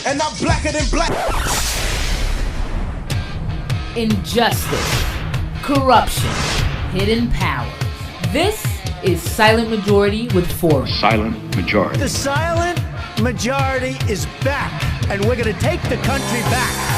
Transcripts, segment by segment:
and I'm blacker than black. Injustice, corruption, hidden powers. This is Silent Majority with Foreign. Silent Majority. The silent majority is back, and we're going to take the country back.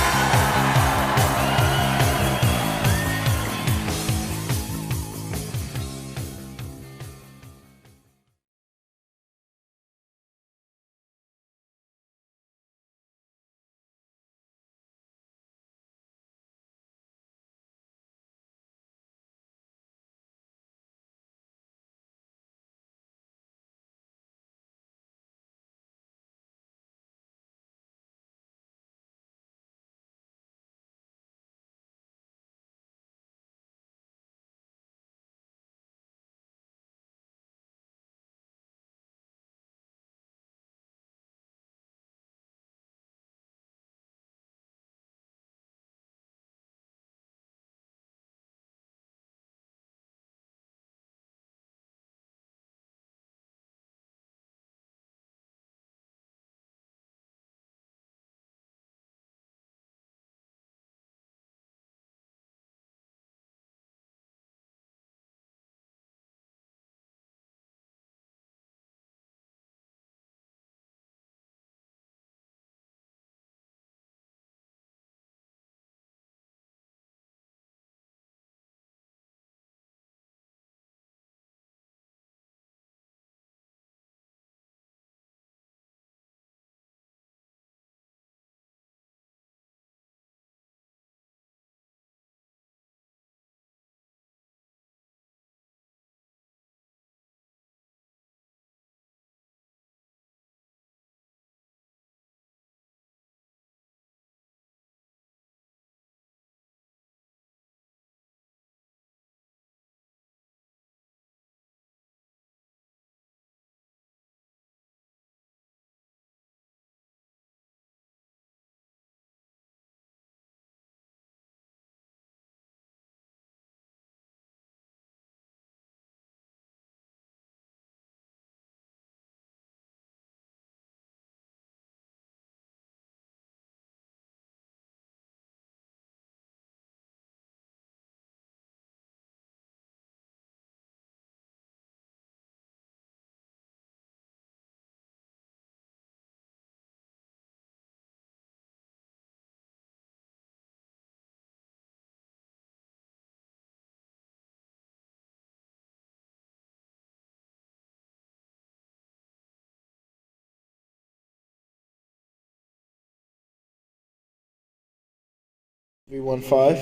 V15.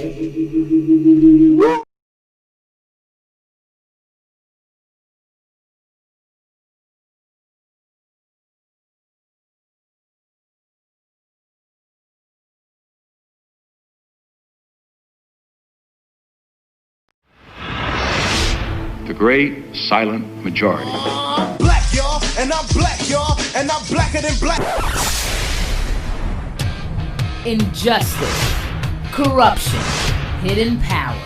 The great silent majority. I'm black, y'all, and I'm black, y'all, and I'm blacker than black. Injustice, corruption, hidden powers.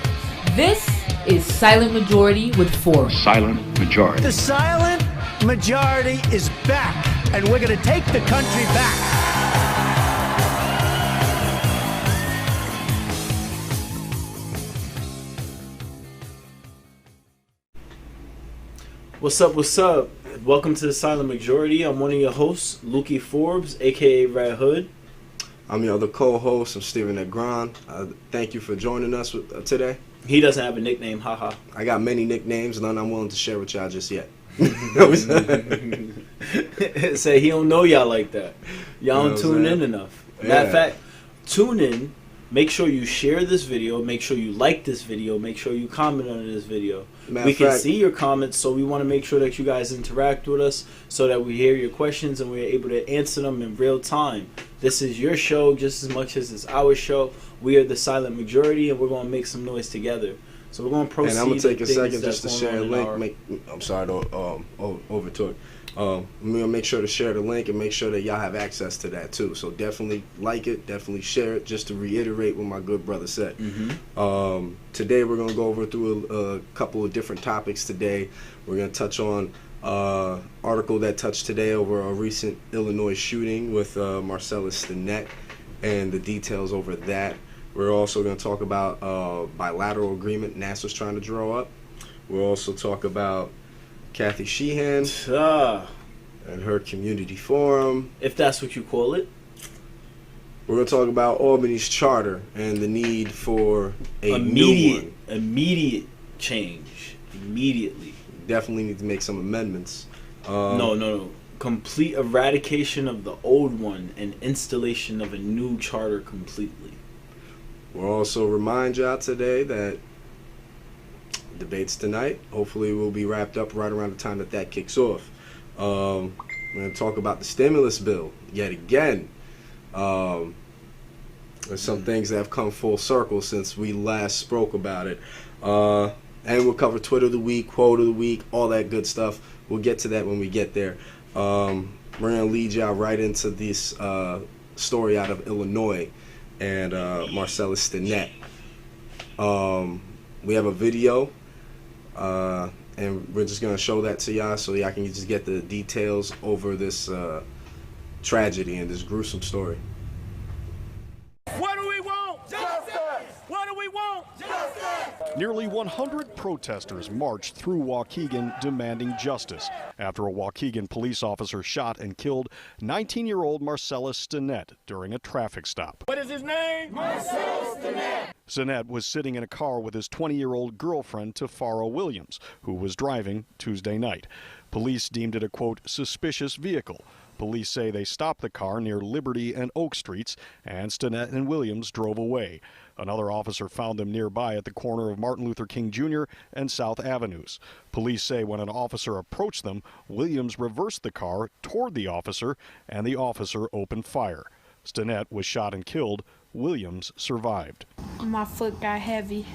This is Silent Majority with Foreign. Silent Majority. The silent majority is back, and we're going to take the country back. What's up? What's up? Welcome to the Silent Majority. I'm one of your hosts, Lukey Forbes, aka Red Hood. I'm your other co-host. I'm Steven Negron. Thank you for joining us today. He doesn't have a nickname, haha. I got many nicknames, none I'm willing to share with y'all just yet. Say he don't know y'all like that. Y'all don't tune in enough. Matter of fact, tune in. Make sure you share this video. Make sure you like this video. Make sure you comment on this video. We can see your comments, so we want to make sure that you guys interact with us so that we hear your questions and we're able to answer them in real time. This is your show just as much as it's our show. We are the Silent Majority, and we're going to make some noise together. So we're going to proceed. And I'm going to take a second just to share a link. I'm sorry, don't overtalk. I'm gonna make sure to share the link and make sure that y'all have access to that too. So definitely like it, definitely share it. Just to reiterate what my good brother said. Today we're gonna go over through a couple of different topics. Today we're gonna touch on article that touched today over a recent Illinois shooting with Marcellus Stinnett and the details over that. We're also going to talk about bilateral agreement NASA's trying to draw up. We'll also talk about Kathy Sheehan and her community forum, if that's what you call it. We're going to talk about Albany's charter and the need for a new one. Immediate change. Immediately. Definitely need to make some amendments. No. Complete eradication of the old one and installation of a new charter completely. We'll also remind y'all today that debates tonight hopefully will be wrapped up right around the time that kicks off. We're going to talk about the stimulus bill yet again. There's some things that have come full circle since we last spoke about it. And we'll cover Twitter of the week, quote of the week, all that good stuff. We'll get to that when we get there. We're going to lead y'all right into this story out of Illinois and Marcellus Stinnett. We have a video, and we're just going to show that to y'all so y'all can just get the details over this tragedy and this gruesome story. What do we want? Justice! What do we want? Justice! Nearly 100 protesters marched through Waukegan demanding justice after a Waukegan police officer shot and killed 19-year-old Marcellus Stinnett during a traffic stop. What is his name? Marcellus Stinnett. Stinnett was sitting in a car with his 20-year-old girlfriend, Tafara Williams, who was driving Tuesday night. Police deemed it a, quote, suspicious vehicle. Police say they stopped the car near Liberty and Oak Streets, and Stinnett and Williams drove away. Another officer found them nearby at the corner of Martin Luther King Jr. and South Avenues. Police say when an officer approached them, Williams reversed the car toward the officer, and the officer opened fire. Stinnett was shot and killed. Williams survived. My foot got heavy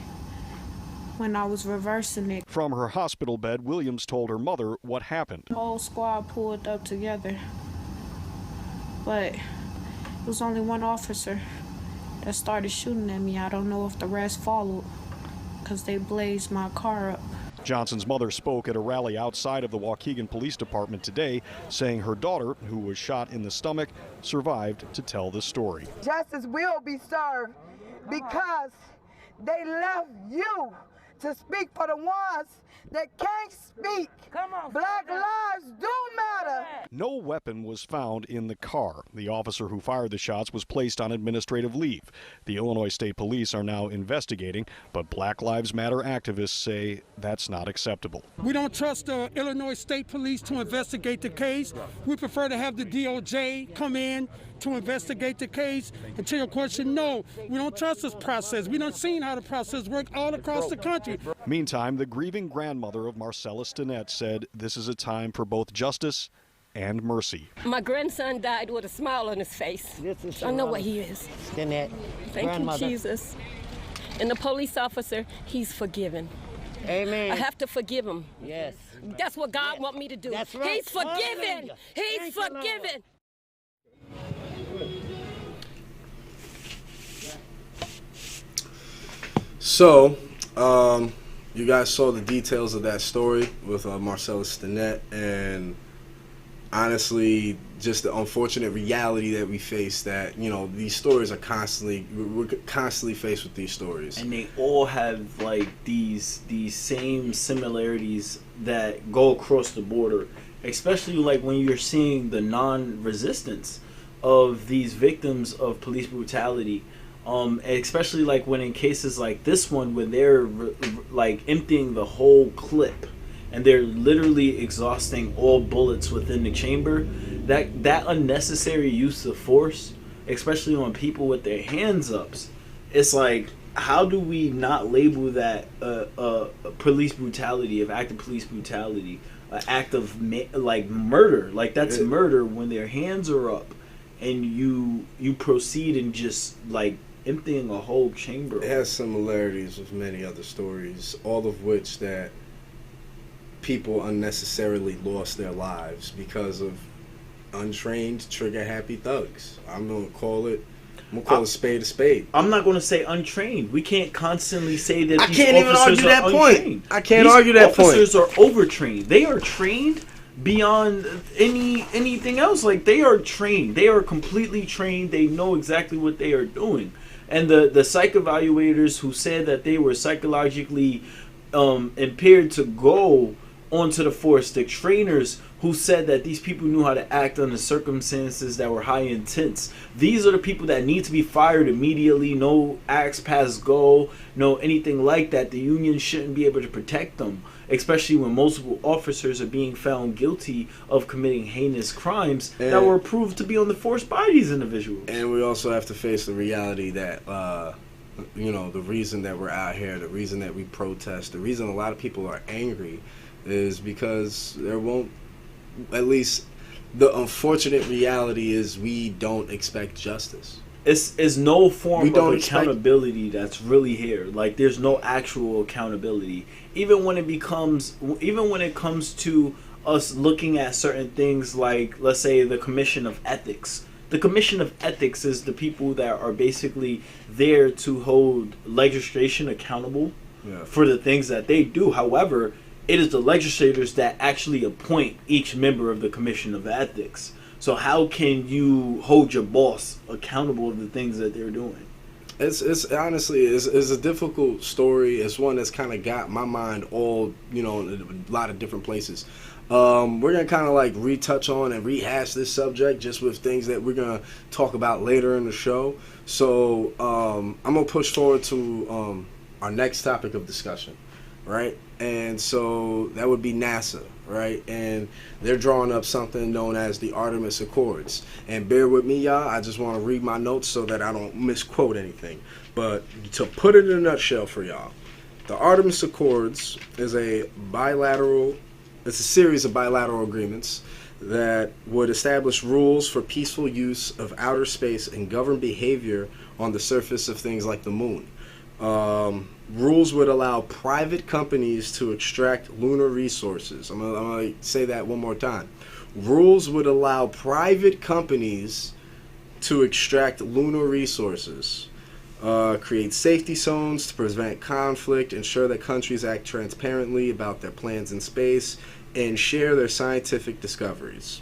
when I was reversing it. From her hospital bed, Williams told her mother what happened. The whole squad pulled up together, but it was only one officer that started shooting at me. I don't know if the rest followed because they blazed my car up. Johnson's mother spoke at a rally outside of the Waukegan Police Department today, saying her daughter, who was shot in the stomach, survived to tell the story. Justice will be served because they left you to speak for the ones that can't speak. Come on, Black lives do matter. No weapon was found in the car. The officer who fired the shots was placed on administrative leave. The Illinois State Police are now investigating, but Black Lives Matter activists say that's not acceptable. We don't trust the Illinois State Police to investigate the case. We prefer to have the DOJ come in to investigate the case. And to your question, no, we don't trust this process. We don't seen how the process works all across the country. Meantime, the grieving grandmother of Marcellus Stinnett said this is a time for both justice and mercy. My grandson died with a smile on his face. I know what he is. Stinnett. Thank you, Jesus. And the police officer, he's forgiven. Amen. I have to forgive him. Yes. That's what God wants me to do. That's right. He's forgiven. He's Thank you, forgiven. So, you guys saw the details of that story with Marcellus Stinnett, and honestly, just the unfortunate reality that we face that, you know, these stories are we're constantly faced with these stories. And they all have, like, these same similarities that go across the border, especially, like, when you're seeing the non-resistance of these victims of police brutality. Especially like when in cases like this one, when they're like emptying the whole clip and they're literally exhausting all bullets within the chamber, that unnecessary use of force, especially on people with their hands up, it's like, how do we not label that police brutality, of active police brutality, an act of like murder? Like, that's murder when their hands are up and you proceed and just like emptying a whole chamber. It has similarities with many other stories, all of which that people unnecessarily lost their lives because of untrained, trigger-happy thugs. I'm gonna call a spade a spade. I'm not going to say untrained. We can't constantly say that. I these can't even argue that point. I can't argue that point. Officers are overtrained. They are trained beyond anything else. Like, they are trained. They are completely trained. They know exactly what they are doing. And the psych evaluators who said that they were psychologically impaired to go onto the force, the trainers who said that these people knew how to act under circumstances that were high intense. These are the people that need to be fired immediately. No acts past go, no anything like that. The union shouldn't be able to protect them, especially when multiple officers are being found guilty of committing heinous crimes that were proved to be on the force by these individuals. And we also have to face the reality that the reason that we're out here, the reason that we protest, the reason a lot of people are angry is because there won't, at least the unfortunate reality is, we don't expect justice. It's no form of accountability that's really here. Like, there's no actual accountability. Even when it comes to us looking at certain things, like, let's say, the Commission of Ethics. The Commission of Ethics is the people that are basically there to hold legislation accountable for the things that they do. However, it is the legislators that actually appoint each member of the Commission of Ethics. So how can you hold your boss accountable of the things that they're doing? It's honestly is a difficult story. It's one that's kind of got my mind all, in a lot of different places. We're gonna kind of like retouch on and rehash this subject just with things that we're gonna talk about later in the show. So I'm gonna push forward to our next topic of discussion, right? And so that would be NASA, right? And they're drawing up something known as the Artemis Accords. And bear with me, y'all. I just want to read my notes so that I don't misquote anything. But to put it in a nutshell for y'all, the Artemis Accords is a series of bilateral agreements that would establish rules for peaceful use of outer space and govern behavior on the surface of things like the moon. Rules would allow private companies to extract lunar resources. I'm gonna say that one more time. Rules would allow private companies to extract lunar resources, create safety zones to prevent conflict, ensure that countries act transparently about their plans in space, and share their scientific discoveries.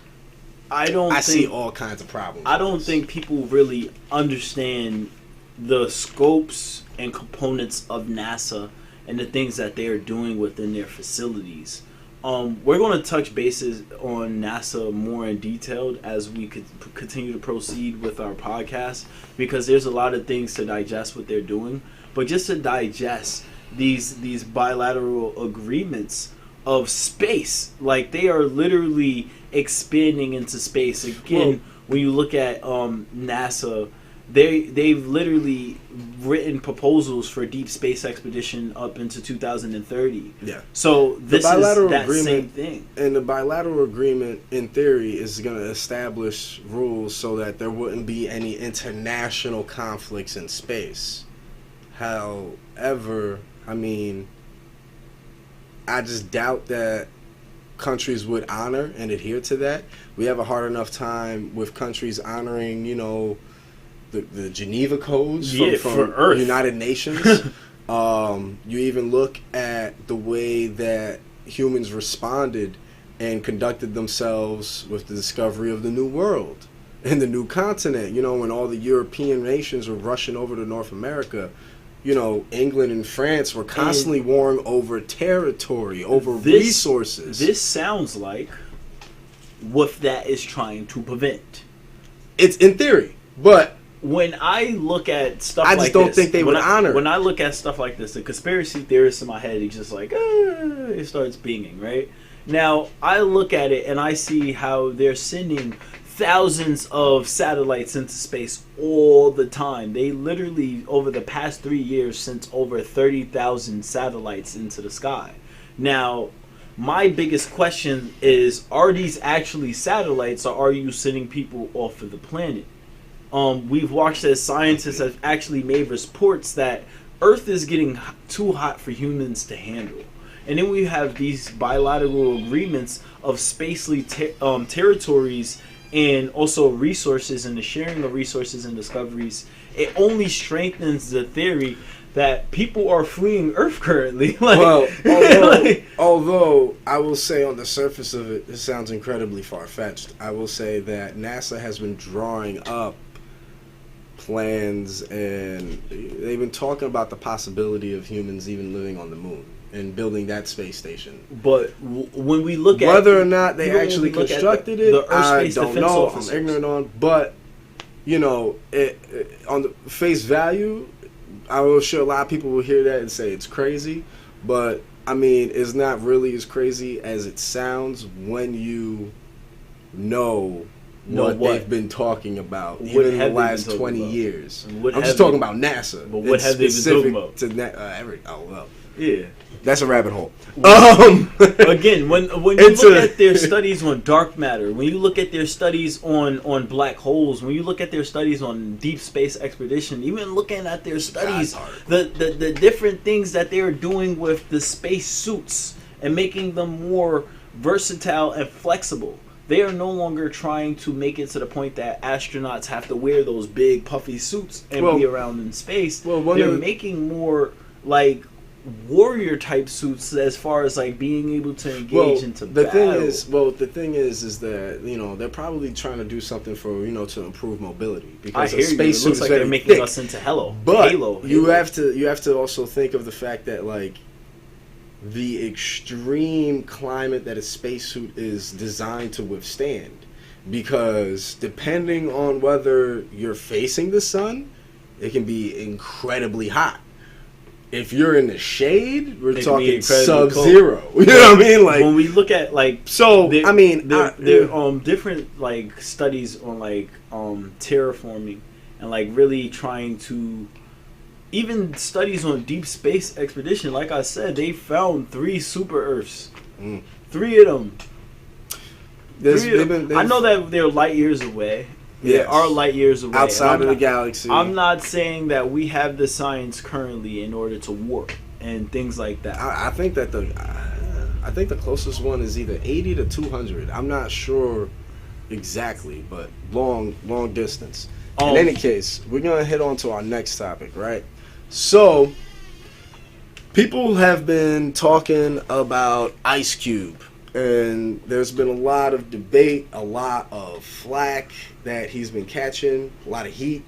I see all kinds of problems. I don't think people really understand the scopes and components of NASA and the things that they are doing within their facilities. We're going to touch bases on NASA more in detail as we could continue to proceed with our podcast, because there's a lot of things to digest what they're doing. But just to digest these bilateral agreements of space, like, they are literally expanding into space. Again, when you look at NASA, they've literally written proposals for deep space expedition up into 2030. Yeah. So this is that same thing. And the bilateral agreement, in theory, is going to establish rules so that there wouldn't be any international conflicts in space. However, I just doubt that countries would honor and adhere to that. We have a hard enough time with countries honoring, the Geneva Codes from Earth. United Nations. You even look at the way that humans responded and conducted themselves with the discovery of the New World and the new continent. When all the European nations were rushing over to North America, England and France were constantly warring over territory, over resources. This sounds like what that is trying to prevent. It's in theory, but when I look at stuff like this, I just don't this, think they would honor. When I look at stuff like this, the conspiracy theorist in my head, he's just like, it starts pinging, right? Now, I look at it and I see how they're sending thousands of satellites into space all the time. They literally, over the past 3 years, sent over 30,000 satellites into the sky. Now, my biggest question is, are these actually satellites, or are you sending people off of the planet? We've watched as scientists have actually made reports that Earth is getting too hot for humans to handle. And then we have these bilateral agreements of spatially territories and also resources and the sharing of resources and discoveries. It only strengthens the theory that people are fleeing Earth currently. Well, although I will say on the surface of it, it sounds incredibly far-fetched. I will say that NASA has been drawing up plans, and they've been talking about the possibility of humans even living on the moon and building that space station. But when we look at whether or not they actually constructed it, I don't know. I'm ignorant on. But you know, on the face value, I'm sure a lot of people will hear that and say it's crazy. But I mean, it's not really as crazy as it sounds when you know what they've been talking about, even in the last 20 years. I'm just talking about NASA. But what have they been talking about? Yeah. That's a rabbit hole. Again, when you look at their studies on dark matter, when you look at their studies on black holes, when you look at their studies on deep space expedition, even looking at their studies, the different things that they are doing with the space suits and making them more versatile and flexible. They are no longer trying to make it to the point that astronauts have to wear those big puffy suits and be around in space. They're making more like warrior type suits as far as like being able to engage into battle. The thing is that, you know, they're probably trying to do something for, you know, to improve mobility, because a space suit is like very they're making thick. us into Halo. You have to also think of the fact that, like, the extreme climate that a spacesuit is designed to withstand, because depending on whether you're facing the sun, it can be incredibly hot. If you're in the shade, we're talking sub-zero. You know what I mean? Like, when we look at like, there different like studies on like terraforming and like really trying to, even studies on deep space expedition. Like I said, they found 3 super Earths, 3 of them. I know that they're light years away. They are light years away. Outside of the galaxy. I'm not saying that we have the science currently in order to warp and things like that. I think that the closest one is either 80 to 200. I'm not sure exactly, but long distance. In any case, we're gonna hit on to our next topic, right? So, people have been talking about Ice Cube. And there's been a lot of debate, a lot of flack that he's been catching, a lot of heat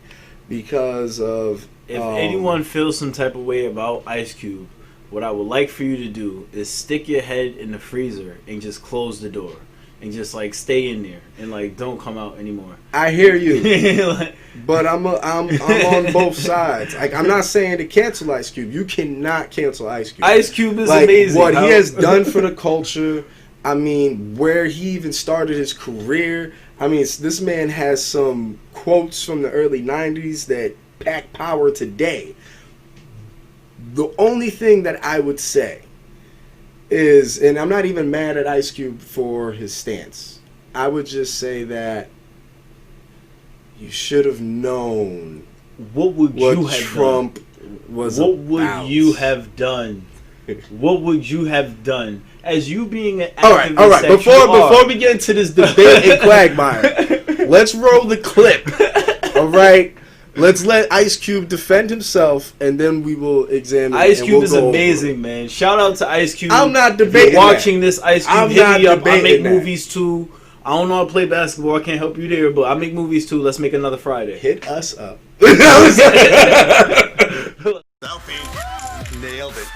because of... If anyone feels some type of way about Ice Cube, what I would like for you to do is stick your head in the freezer and just close the door. And just, like, stay in there and, like, don't come out anymore. I hear you. But I'm on both sides. Like, I'm not saying to cancel Ice Cube. You cannot cancel Ice Cube. Ice Cube is amazing. What he has done for the culture... I mean, where he even started his career. I mean, this man has some quotes from the early 90s that pack power today. The only thing that I would say is, and I'm not even mad at Ice Cube for his stance, I would just say that you should have known what Trump was about. What would you have done? What would you have done as you being an activist? All right. Before we get into this debate and quagmire, let's roll the clip. All right, let's let Ice Cube defend himself, and then we will examine. Ice Cube is amazing, man. Shout out to Ice Cube. I'm not debating. Watching this, Ice Cube, hit me up. I make that. Movies too. I don't know how to play basketball. I can't help you there, but I make movies too. Let's make another Friday. Hit us up. Selfie. Nailed it.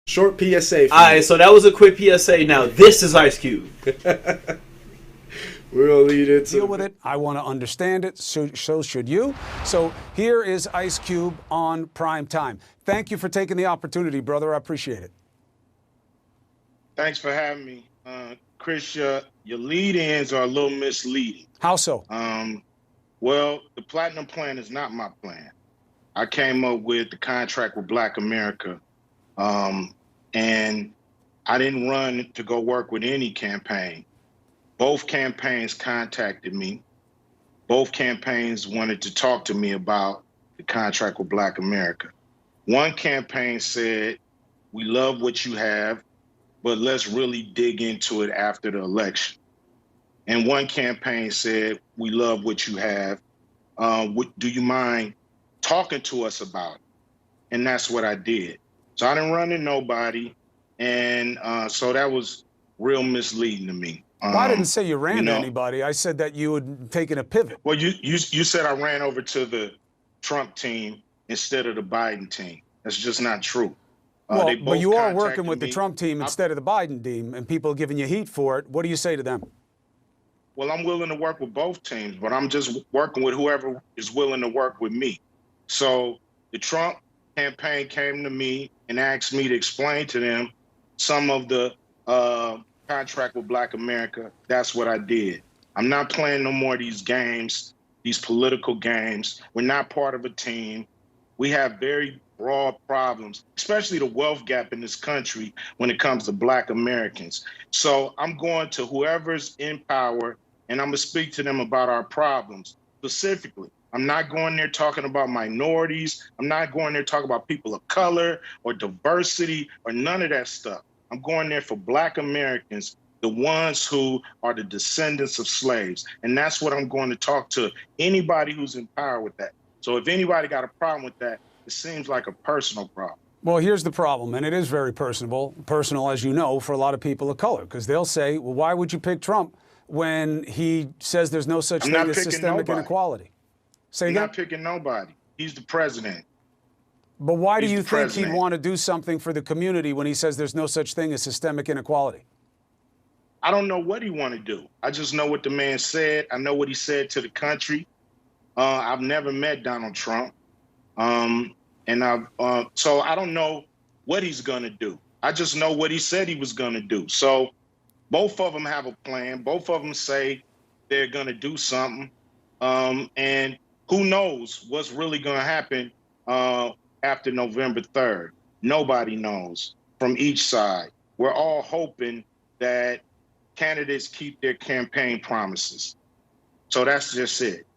Short PSA. Alright, so that was a quick PSA. Now this is Ice Cube. We're gonna lead it. Deal with it. I want to understand it. So should you. So here is Ice Cube on Prime Time. Thank you for taking the opportunity, brother. I appreciate it. Thanks for having me, Chris. Your lead-ins are a little misleading. How so? Well, the Platinum Plan is not my plan. I came up with the contract with Black America. And I didn't run to go work with any campaign. Both campaigns contacted me. Both campaigns wanted to talk to me about the contract with Black America. One campaign said, we love what you have, but let's really dig into it after the election. And one campaign said, we love what you have. Do you mind talking to us about it? And that's what I did. So I didn't run to nobody. And so that was real misleading to me. Well, I didn't say you ran to anybody. I said that you had taken a pivot. Well, you said I ran over to the Trump team instead of the Biden team. That's just not true. Well, but you are working with the Trump team instead of the Biden team, and people are giving you heat for it. What do you say to them? Well, I'm willing to work with both teams, but I'm just working with whoever is willing to work with me. So the Trump campaign came to me and asked me to explain to them some of the contract with Black America. That's what I did. I'm not playing no more of these games, these political games. We're not part of a team. We have very broad problems, especially the wealth gap in this country when it comes to Black Americans. So I'm going to whoever's in power and I'm gonna speak to them about our problems specifically. I'm not going there talking about minorities. I'm not going there talking about people of color or diversity or none of that stuff. I'm going there for Black Americans, the ones who are the descendants of slaves. And that's what I'm going to talk to anybody who's in power with that. So if anybody got a problem with that, it seems like a personal problem. Well, here's the problem, and it is very personal, as you know, for a lot of people of color, because they'll say, well, why would you pick Trump when he says there's no such thing as systemic inequality? I'm not picking nobody. He's the president. But why do you think he'd want to do something for the community when he says there's no such thing as systemic inequality? I don't know what he want to do. I just know what the man said. I know what he said to the country. I've never met Donald Trump. So I don't know what he's going to do. I just know what he said he was going to do. So both of them have a plan. Both of them say they're going to do something. And who knows what's really going to happen after November 3rd. Nobody knows from each side. We're all hoping that candidates keep their campaign promises. So that's just it.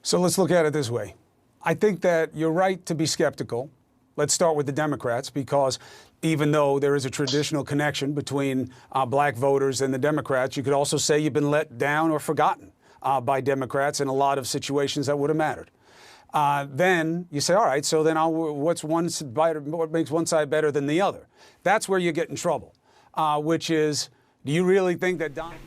So let's look at it this way. I think that you're right to be skeptical. Let's start with the Democrats, because even though there is a traditional connection between Black voters and the Democrats, you could also say you've been let down or forgotten by Democrats in a lot of situations that would have mattered. Then you say, all right, so then what makes one side better than the other? That's where you get in trouble, which is, do you really think that Donald...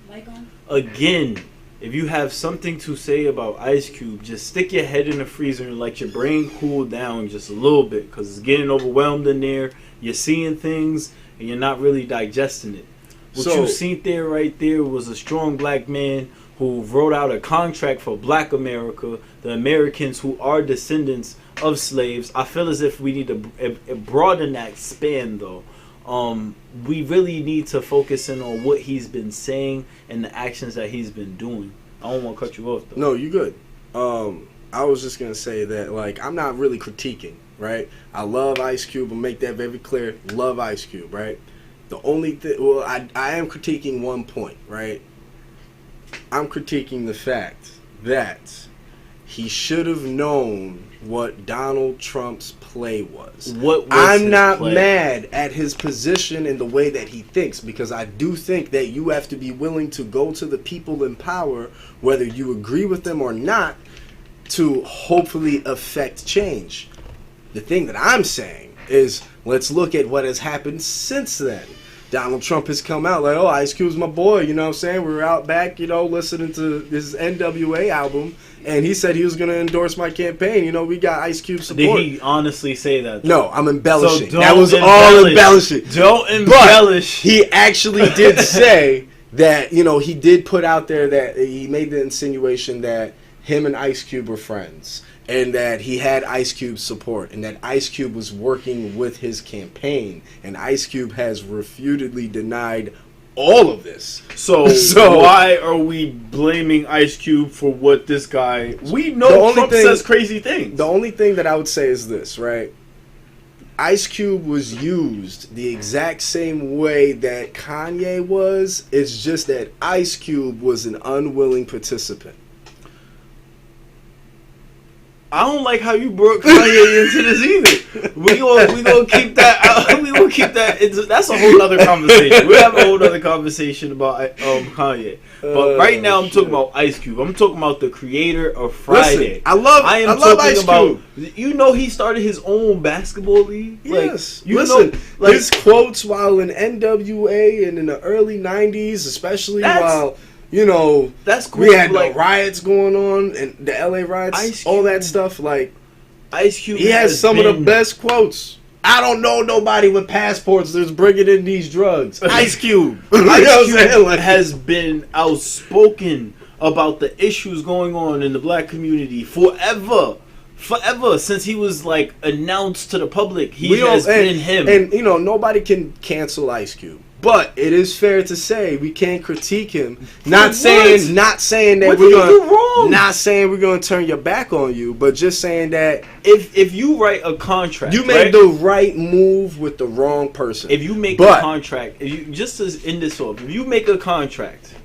Again, if you have something to say about Ice Cube, just stick your head in the freezer and let your brain cool down just a little bit, because it's getting overwhelmed in there. You're seeing things and you're not really digesting it. What you seen there right there was a strong Black man who wrote out a contract for Black America, the Americans who are descendants of slaves. I feel as if we need to broaden that span, though. We really need to focus in on what he's been saying and the actions that he's been doing. I don't want to cut you off, though. No, you good. I was just going to say that, like, I'm not really critiquing, right? I love Ice Cube. I'll make that very clear. Love Ice Cube, right? The only thing, well, I am critiquing one point, right? I'm critiquing the fact that he should have known what Donald Trump's play was. I'm not mad at his position and the way that he thinks, because I do think that you have to be willing to go to the people in power, whether you agree with them or not, to hopefully affect change. The thing that I'm saying is, let's look at what has happened since then. Donald Trump has come out like, oh, Ice Cube's my boy, you know what I'm saying? We were out back, you know, listening to this NWA album, and he said he was going to endorse my campaign. You know, we got Ice Cube support. Did he honestly say that? No, I'm embellishing. So that was all embellishing. Don't embellish. But he actually did say that, you know, he did put out there that he made the insinuation that him and Ice Cube were friends, and that he had Ice Cube's support, and that Ice Cube was working with his campaign, and Ice Cube has refutedly denied all of this. So why are we blaming Ice Cube for what this guy... We know Trump says crazy things. The only thing that I would say is this, right? Ice Cube was used the exact same way that Kanye was. It's just that Ice Cube was an unwilling participant. I don't like how you brought Kanye into this either. We gonna keep that. We gonna keep that. That's a whole other conversation. We'll have a whole other conversation about Kanye. But right now, I'm talking about Ice Cube. I'm talking about the creator of Friday. Listen, I love Ice Cube. You know, he started his own basketball league. Yes. Like, listen, his quotes while in NWA and in the early '90s, especially while. You know, that's cool. We had the riots going on and the LA riots, all that stuff. Like, Ice Cube, he has some of the best quotes. I don't know nobody with passports that's bringing in these drugs. Ice Cube. Ice Cube has been outspoken about the issues going on in the black community forever. Since he was like announced to the public, he has been him. And you know, nobody can cancel Ice Cube. But it is fair to say we can't critique him. Not saying that we're gonna turn your back on you, but just saying that if you write a contract, you made the right move with the wrong person. If you make a contract, if you make a contract,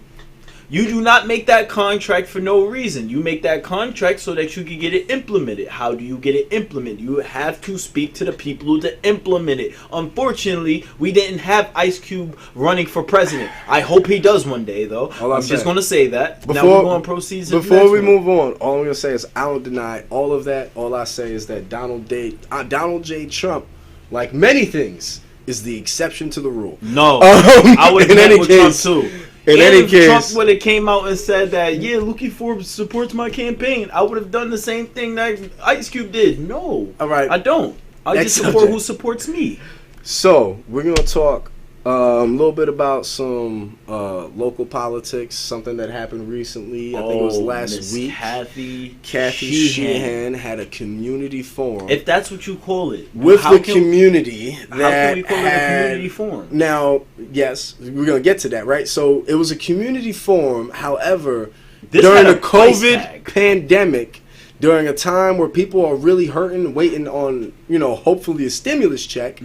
you do not make that contract for no reason. You make that contract so that you can get it implemented. How do you get it implemented? You have to speak to the people to implement it. Unfortunately, we didn't have Ice Cube running for president. I hope he does one day, though. I'm just going to say that. Now we're going to proceed. Before we move on, all I'm going to say is I don't deny all of that. All I say is that Donald J. Trump, like many things, is the exception to the rule. No, I would have met with Trump too. In any case, Trump would have came out and said that, yeah, Lukey Forbes supports my campaign, I would have done the same thing that Ice Cube did. No, all right, I don't. I just support who supports me. So we're gonna talk a little bit about some local politics, something that happened recently. I think it was last week. Kathy Sheehan had a community forum. If that's what you call it. With the community. How can we call it a community forum? Now, yes, we're going to get to that, right? So it was a community forum. However, during the COVID pandemic, during a time where people are really hurting, waiting on, you know, hopefully a stimulus check,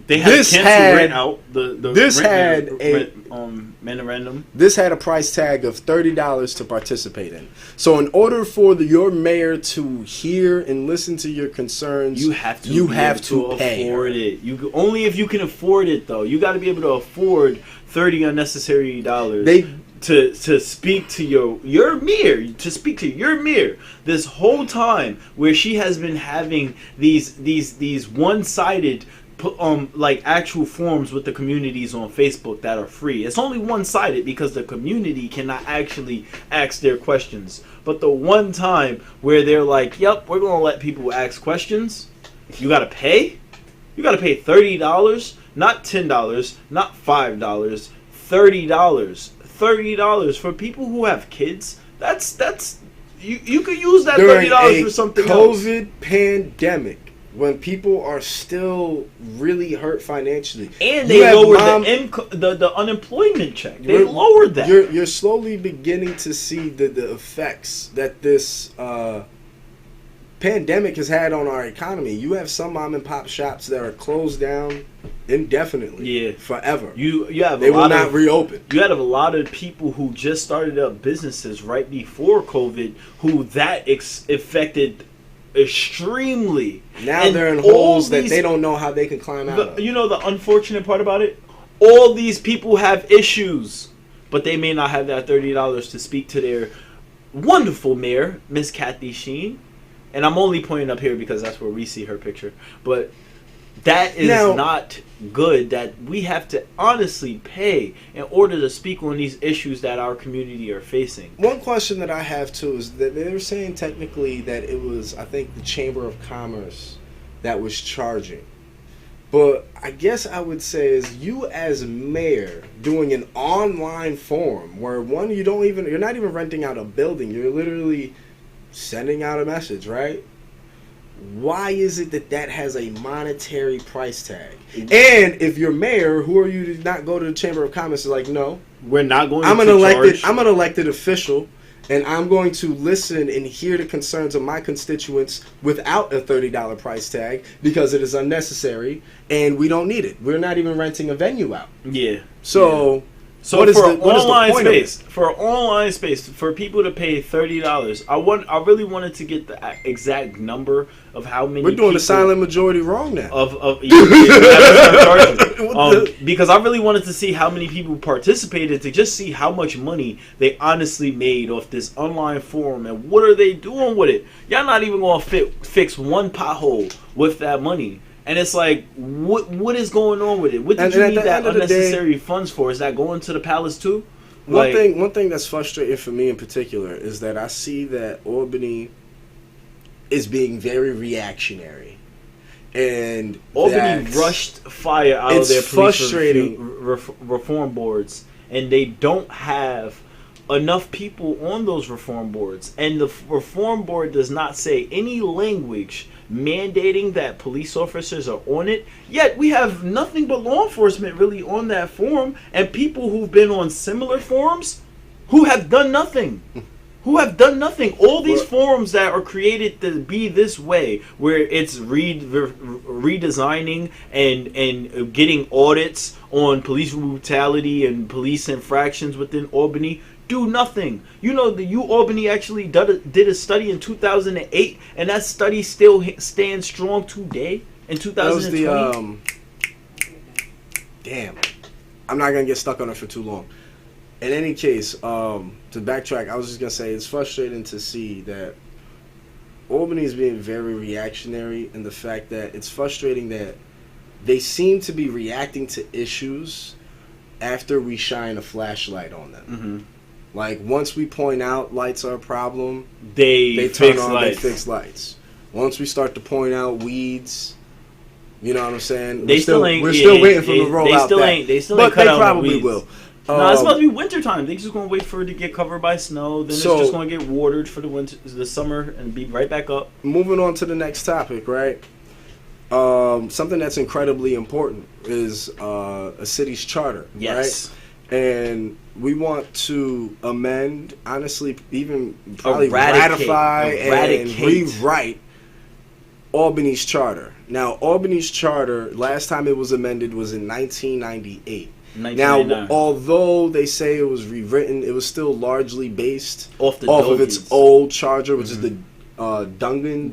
they had to cancel rent out. Memorandum. This had a price tag of $30 to participate in. So, in order for your mayor to hear and listen to your concerns, you have to pay. Afford it. Only if you can afford it, though. You got to be able to afford $30 unnecessary dollars. To speak to your mayor, to speak to your mayor this whole time, where she has been having these one-sided like actual forums with the communities on Facebook that are free. It's only one-sided because the community cannot actually ask their questions. But the one time where they're like, yep, we're going to let people ask questions, you got to pay? You got to pay $30, not $10, not $5, $30. $30 for people who have kids. That's you could use that $30 for something else. COVID pandemic, when people are still really hurt financially, and they lowered the unemployment check. They lowered that. You're slowly beginning to see the effects that this pandemic has had on our economy. You have some mom and pop shops that are closed down indefinitely, forever. They will not reopen. You have a lot of people who just started up businesses right before COVID, who that affected extremely. Now they're in holes that they don't know how they can climb out of. You know the unfortunate part about it? All these people have issues, but they may not have that $30 to speak to their wonderful mayor, Miss Kathy Sheehan. And I'm only pointing up here because that's where we see her picture. But that is not good, that we have to honestly pay in order to speak on these issues that our community are facing. One question that I have too is that they were saying technically that it was, I think, the Chamber of Commerce that was charging. But I guess I would say is you as mayor doing an online forum where you're not even renting out a building, you're literally sending out a message, right? Why is it that has a monetary price tag? And if you're mayor, who are you to not go to the Chamber of Commerce? Is like, no, we're not going. I'm an elected official, and I'm going to listen and hear the concerns of my constituents without a $30 price tag because it is unnecessary and we don't need it. We're not even renting a venue out. Yeah. So So for online space, for people to pay $30, I really wanted to get the exact number of how many. We're doing the silent majority wrong now. Because I really wanted to see how many people participated to just see how much money they honestly made off this online forum and what are they doing with it. Y'all not even gonna fix one pothole with that money. And it's like, what is going on with it? What did you need that unnecessary funds for? Is that going to the palace too? One thing that's frustrating for me in particular is that I see that Albany is being very reactionary, and Albany rushed fire out of their police reform boards, and they don't have enough people on those reform boards, and the reform board does not say any language mandating that police officers are on it, yet we have nothing but law enforcement really on that forum, and people who've been on similar forums who have done nothing. All these forums that are created to be this way, where it's redesigning and getting audits on police brutality and police infractions within Albany, do nothing. You know, the Albany actually did a study in 2008, and that study still stands strong today in 2020. That was damn. I'm not gonna get stuck on it for too long. In any case, to backtrack, I was just gonna say it's frustrating to see that Albany is being very reactionary, and the fact that it's frustrating that they seem to be reacting to issues after we shine a flashlight on them. Mm-hmm. Like, once we point out lights are a problem, they turn on, they fix lights. Once we start to point out weeds, you know what I'm saying? We're still waiting for them to roll out that. But they probably will. No, it's supposed to be winter time. They're just going to wait for it to get covered by snow. Then it's just going to get watered for the summer, and be right back up. Moving on to the next topic, right? Something that's incredibly important is a city's charter, yes, right? And we want to amend, honestly, even probably ratify and rewrite Albany's charter. Now, Albany's charter, last time it was amended was in 1998. Now, although they say it was rewritten, it was still largely based off of its old charter, which is the Dungan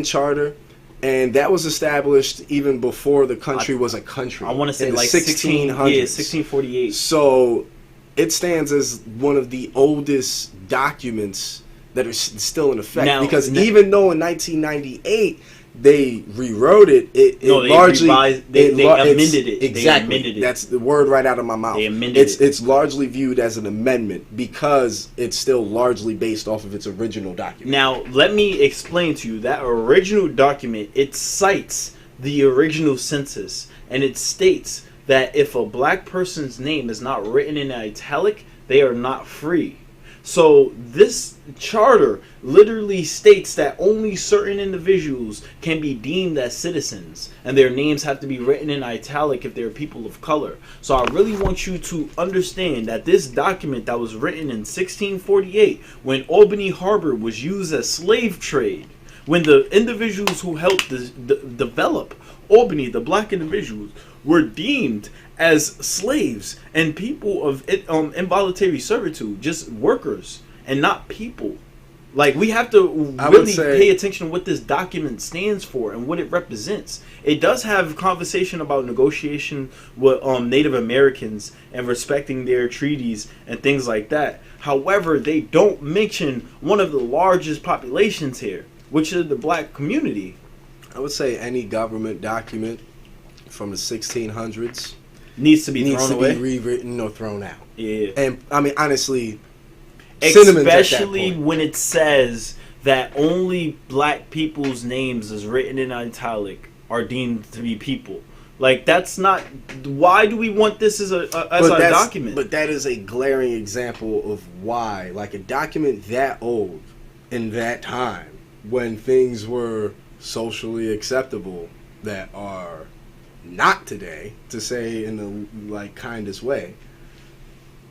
Charter. And that was established even before the country was a country. I want to say like 1600s. 1648. So it stands as one of the oldest documents that are still in effect. Because even though in 1998 they rewrote it, they amended it. Exactly. They amended it. That's the word right out of my mouth. They amended it. It's largely viewed as an amendment because it's still largely based off of its original document. Now, let me explain to you that original document. It cites the original census, and it states that if a black person's name is not written in italic, they are not free. So this charter literally states that only certain individuals can be deemed as citizens, and their names have to be written in italic if they're people of color. So I really want you to understand that this document that was written in 1648, when Albany Harbor was used as slave trade, when the individuals who helped develop Albany, the black individuals, were deemed as slaves and people of involuntary servitude, just workers and not people. Like, we have to really pay attention to what this document stands for and what it represents. It does have conversation about negotiation with Native Americans and respecting their treaties and things like that. However, they don't mention one of the largest populations here, which is the black community. I would say any government document from the 1600s needs to be rewritten or thrown out. Yeah. And I mean, honestly, especially when it says that only black people's names is written in italic are deemed to be people. Like, that's not. Why do we want this as a document? But that is a glaring example of why, like, a document that old in that time when things were socially acceptable that are not today, to say in the kindest way.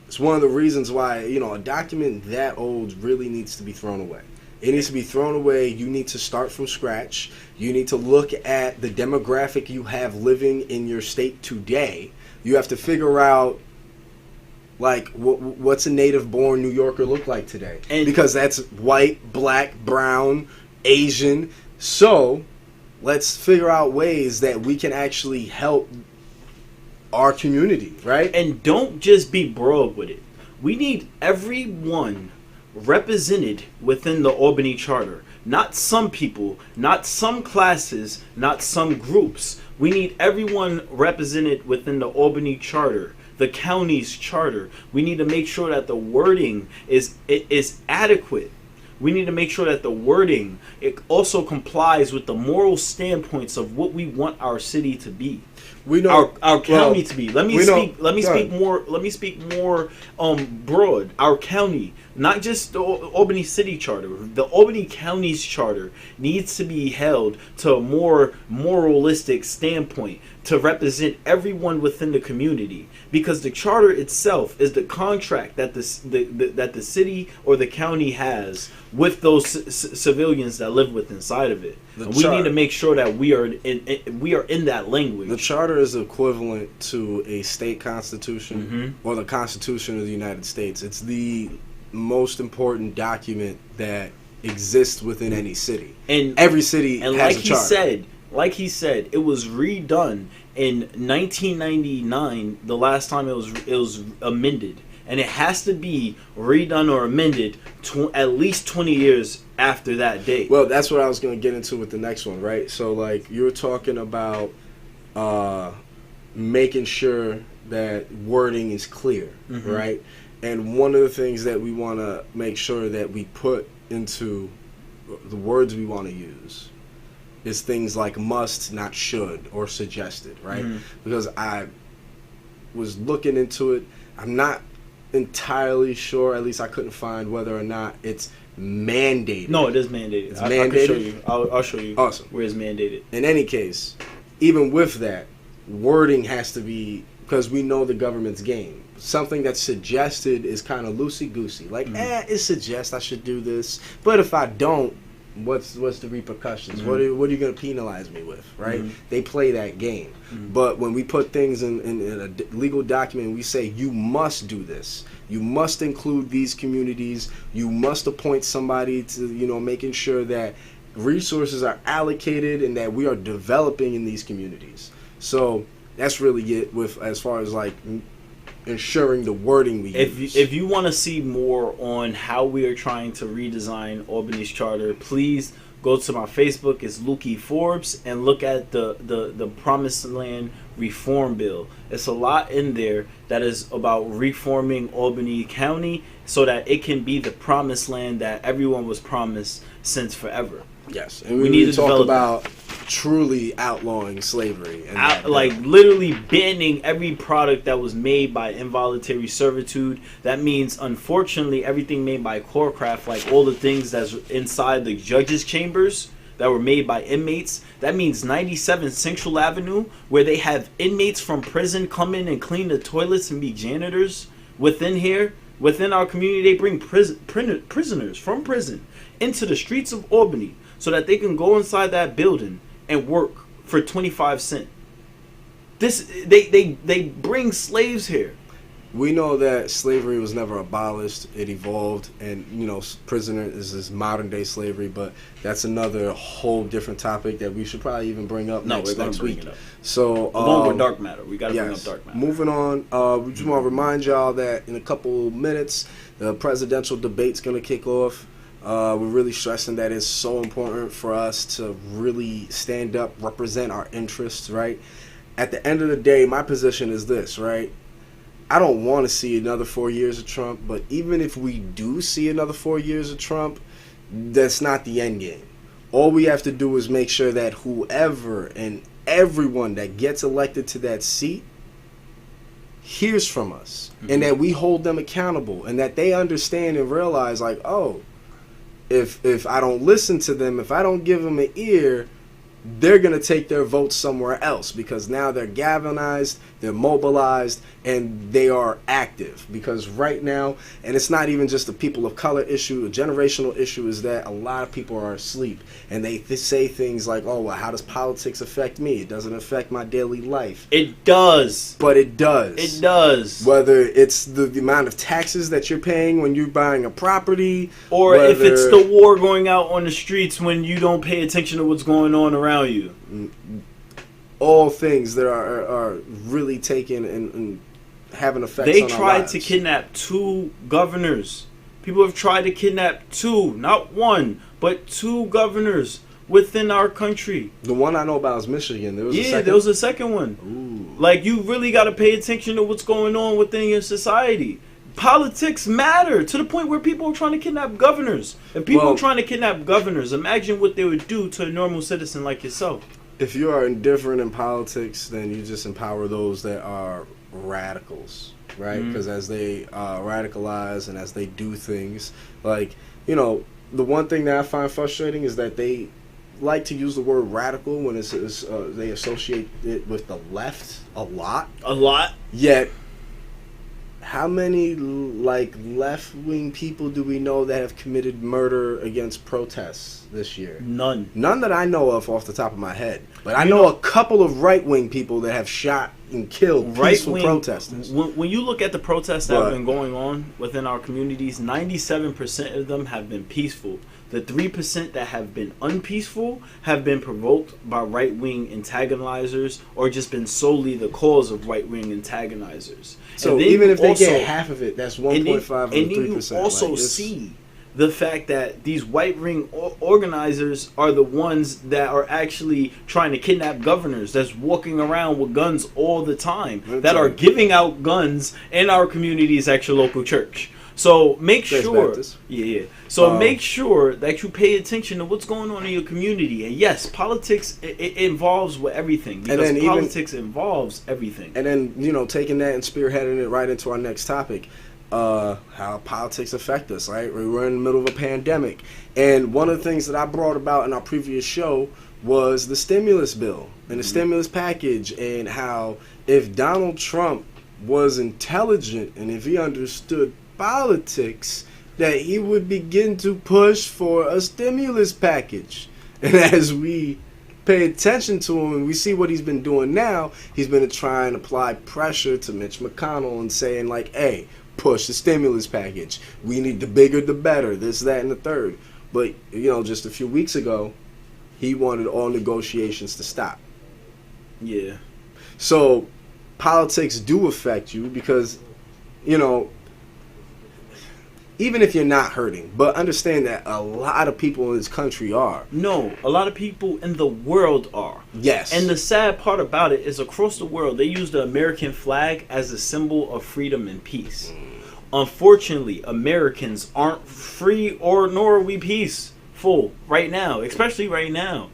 It's one of the reasons why, a document that old really needs to be thrown away. It needs to be thrown away. You need to start from scratch. You need to look at the demographic you have living in your state today. You have to figure out, like, what's a native-born New Yorker look like today? Because that's white, black, brown, Asian. So let's figure out ways that we can actually help our community, right? And don't just be broad with it. We need everyone represented within the Albany Charter. Not some people, not some classes, not some groups. We need everyone represented within the Albany Charter, the county's charter. We need to make sure that the wording is adequate. We need to make sure that the wording, it also complies with the moral standpoints of what we want our city to be. We know our county to be. Let me speak more broad. Our county, not just the Albany City Charter. The Albany County's charter needs to be held to a more moralistic standpoint to represent everyone within the community, because the charter itself is the contract that that the city or the county has with those civilians that live with inside of it. We need to make sure that we are in that language. The charter is equivalent to a state constitution or the Constitution of the United States. It's the most important document that exists within any city. And every city has a charter. Like he said, it was redone in 1999. The last time it was amended, and it has to be redone or amended at least 20 years after that date. Well, that's what I was going to get into with the next one, right? So, like, you were talking about making sure that wording is clear, right? And one of the things that we want to make sure that we put into the words we want to use is things like must, not should, or suggested, right? Because I was looking into it. I'm not entirely sure, at least I couldn't find whether or not it's mandated. No, it is mandated. It's mandated. mandated? I can show you. I'll show you. Awesome. Where it's mandated. In any case, even with that, wording has to be, because we know the government's game. Something that's suggested is kind of loosey-goosey. Like, it suggests I should do this, but if I don't, what's the repercussions? What are you going to penalize me with, right? They play that game. But when we put things in a legal document, we say you must do this. You must include these communities. You must appoint somebody to, making sure that resources are allocated and that we are developing in these communities. So that's really it with as far as like ensuring the wording we use. If you want to see more on how we are trying to redesign Albany's charter, please go to my Facebook. It's Lukey Forbes, and look at the Promised Land Reform Bill. It's a lot in there that is about reforming Albany County so that it can be the promised land that everyone was promised since forever. Yes, and we need to talk about truly outlawing slavery and literally banning every product that was made by involuntary servitude. That means, unfortunately, everything made by Corecraft, like all the things that's inside the judges' chambers that were made by inmates. That means 97 Central Avenue, where they have inmates from prison come in and clean the toilets and be janitors within here. Within our community, they bring prisoners from prison into the streets of Albany so that they can go inside that building and work for 25 cents. They bring slaves here. We know that slavery was never abolished. It evolved, and prisoner is this modern day slavery, but that's another whole different topic that we should probably even bring up next week. It up. So along with dark matter, we got to bring up dark matter. Moving on, we just want to remind y'all that in a couple minutes the presidential debate's going to kick off. We're really stressing that it's so important for us to really stand up, represent our interests, right? At the end of the day, my position is this, right? I don't want to see another 4 years of Trump, but even if we do see another 4 years of Trump, that's not the end game. All we have to do is make sure that whoever and everyone that gets elected to that seat hears from us, and that we hold them accountable, and that they understand and realize, like, oh, if I don't listen to them, if I don't give them an ear, they're going to take their votes somewhere else because now they're galvanized, they're mobilized, and they are active. Because right now, and it's not even just a people of color issue, a generational issue is that a lot of people are asleep. And they say things like, oh, well, how does politics affect me? It doesn't affect my daily life. It does. But it does. It does. Whether it's the amount of taxes that you're paying when you're buying a property. Or if it's the war going out on the streets when you don't pay attention to what's going on around you. All things that are really taking and having effects on our lives. They tried to kidnap 2 governors. People have tried to kidnap 2, not 1, but 2 governors within our country. The one I know about is Michigan. There was a second? There was a second one. Ooh. Like, you really got to pay attention to what's going on within your society. Politics matter to the point where people are trying to kidnap governors. And people are trying to kidnap governors. Imagine what they would do to a normal citizen like yourself. If you are indifferent in politics, then you just empower those that are radicals, right? Because as they radicalize and as they do things, like, you know, the one thing that I find frustrating is that they like to use the word radical when they associate it with the left a lot. Yet, how many like left-wing people do we know that have committed murder against protests this year? None that I know of off the top of my head. But I know a couple of right-wing people that have shot and killed peaceful protesters. When you look at the protests that have been going on within our communities, 97% of them have been peaceful. The 3% that have been unpeaceful have been provoked by right-wing antagonizers or just been solely the cause of right-wing antagonizers. So even if they get half of it, that's 1.5 of the 3%. And then you also see the fact that these white-wing organizers are the ones that are actually trying to kidnap governors that's walking around with guns all the time, that are giving out guns in our communities at your local church. So make sure, make sure that you pay attention to what's going on in your community. And yes, politics it involves with everything because politics involves everything. And then, you know, taking that and spearheading it right into our next topic, how politics affect us. Right, we're in the middle of a pandemic, and one of the things that I brought about in our previous show was the stimulus bill and the stimulus package, and how if Donald Trump was intelligent and if he understood politics, that he would begin to push for a stimulus package. And as we pay attention to him and we see what he's been doing now, he's been trying to apply pressure to Mitch McConnell and saying like, hey, push the stimulus package. We need the bigger the better, this, that, and the third. But, you know, just a few weeks ago, he wanted all negotiations to stop. Yeah. So politics do affect you because, you know, even if you're not hurting, but understand that a lot of people in this country are. No, a lot of people in the world are. Yes. And the sad part about it is across the world, they use the American flag as a symbol of freedom and peace. Unfortunately, Americans aren't free nor are we peaceful right now, especially right now.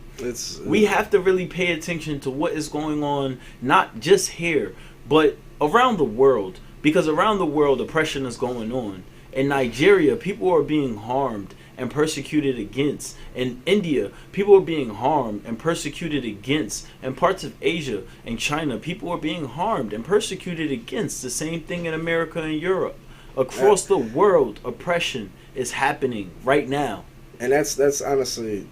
We have to really pay attention to what is going on, not just here, but around the world. Because around the world, oppression is going on. In Nigeria, people are being harmed and persecuted against. In India, people are being harmed and persecuted against. In parts of Asia and China, people are being harmed and persecuted against. The same thing in America and Europe. Across the world, oppression is happening right now. And that's honestly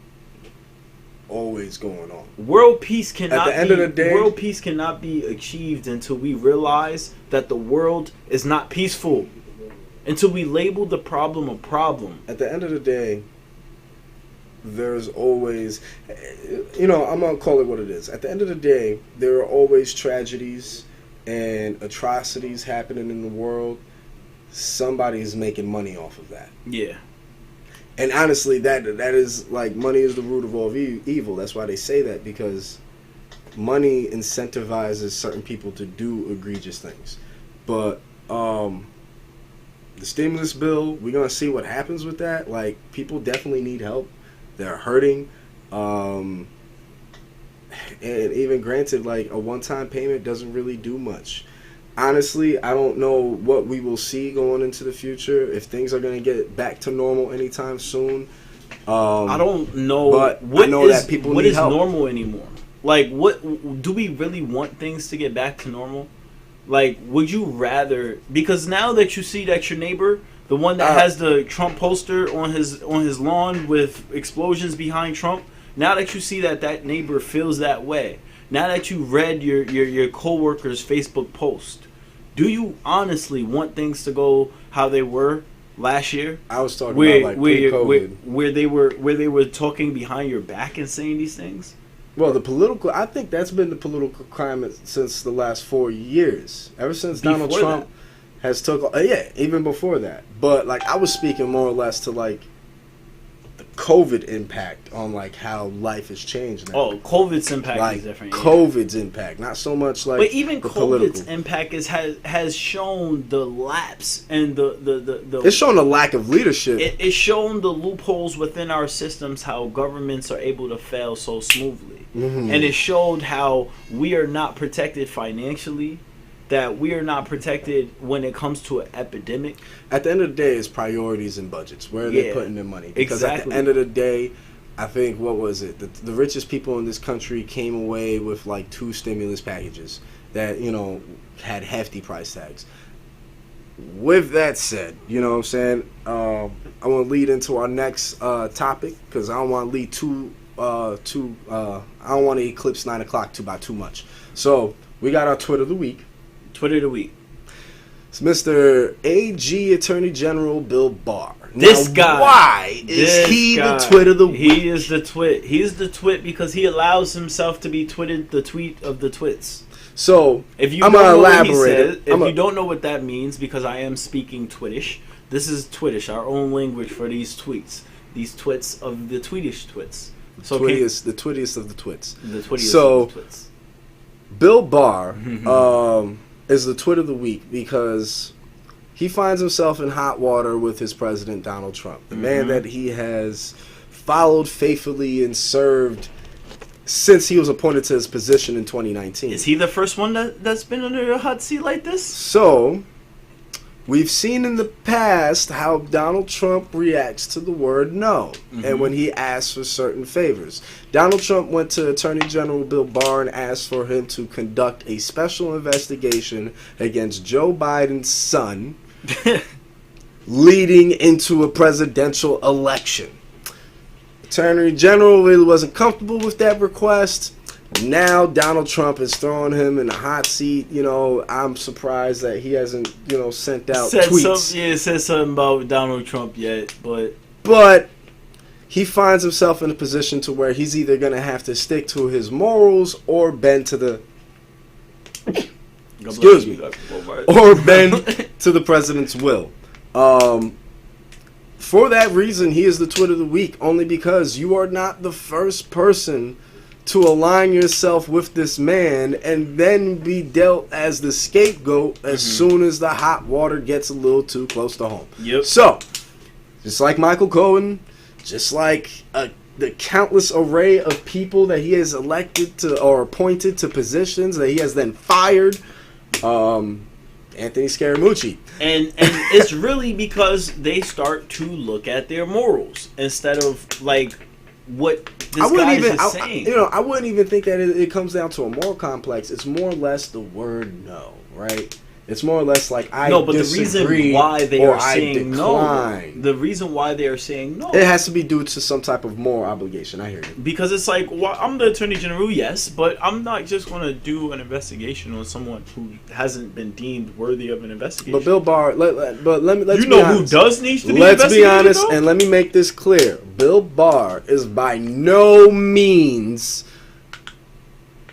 always going on. World peace cannot at the end of the day, world peace cannot be achieved until we realize that the world is not peaceful. Until we label the problem a problem. At the end of the day, there's always, you know, I'm going to call it what it is. At the end of the day, there are always tragedies and atrocities happening in the world. Somebody's making money off of that. Yeah. And honestly, that is like, money is the root of all evil. That's why they say that, because money incentivizes certain people to do egregious things. But, the stimulus bill, we're going to see what happens with that. Like, people definitely need help. They're hurting. And even granted, like, a one-time payment doesn't really do much. Honestly, I don't know what we will see going into the future. If things are going to get back to normal anytime soon. I don't know. But what I know is, that people what need is help. normal anymore? Like, what do we really want things to get back to normal? Like, would you rather? Because now that you see that your neighbor, the one that has the Trump poster on his lawn with explosions behind Trump, now that you see that neighbor feels that way, now that you read your coworker's Facebook post, do you honestly want things to go how they were last year? I was talking about like pre-COVID, where they were talking behind your back and saying these things. Well, I think that's been the political climate since the last 4 years. Ever since Donald Trump has took, even before that. But like I was speaking more or less to like the COVID impact on like how life has changed now. Oh, COVID's impact like is different. COVID's impact, not so much like. But even the COVID's political impact has shown the lapse and the it's shown a lack of leadership. It's shown the loopholes within our systems, how governments are able to fail so smoothly. Mm-hmm. And it showed how we are not protected financially, that we are not protected when it comes to an epidemic. At the end of the day, it's priorities and budgets. Where are they putting their money? Because at the end of the day, I think, what was it? The richest people in this country came away with like 2 stimulus packages that, you know, had hefty price tags. With that said, you know what I'm saying? I want to lead into our next topic because I don't want to lead I don't want to eclipse 9 o'clock by too much. So we got our Twitter of the week. Twitter of the week. It's Mr. AG Attorney General Bill Barr. This now, guy. Why is he the twit of the week? He is the twit. He's the twit because he allows himself to be twitted the tweet of the twits. So if you I'm don't gonna know elaborate. What he said, if you don't know what that means, because I am speaking Twittish, this is Twittish, our own language for these tweets, these twits of the Tweetish twits. So the twittiest of the twits. The twittiest so, of the twits. Bill Barr is the twit of the week because he finds himself in hot water with his president, Donald Trump, the man that he has followed faithfully and served since he was appointed to his position in 2019. Is he the first one that's been under a hot seat like this? So, we've seen in the past how Donald Trump reacts to the word no, and when he asks for certain favors. Donald Trump went to Attorney General Bill Barr and asked for him to conduct a special investigation against Joe Biden's son leading into a presidential election. Attorney General really wasn't comfortable with that request. Now Donald Trump is throwing him in the hot seat. You know, I'm surprised that he hasn't, you know, sent out tweets. Said something about Donald Trump yet, but he finds himself in a position to where he's either going to have to stick to his morals or bend to the or bend to the president's will. For that reason, he is the twit of the week, only because you are not the first person to align yourself with this man and then be dealt as the scapegoat as soon as the hot water gets a little too close to home. Yep. So, just like Michael Cohen, just like the countless array of people that he has elected to or appointed to positions that he has then fired, Anthony Scaramucci. And it's really because they start to look at their morals instead of like what this guy is saying. I wouldn't even think that it comes down to a moral complex. It's more or less the word no, right? It's more or less like the reason why they are saying no, the reason why they are saying no, it has to be due to some type of moral obligation. I hear you. Because it's like, well, I'm the Attorney General, yes, but I'm not just going to do an investigation on someone who hasn't been deemed worthy of an investigation. But Bill Barr, let's you know who does need to be let's investigated, be honest, though? and let me make this clear. Bill Barr is by no means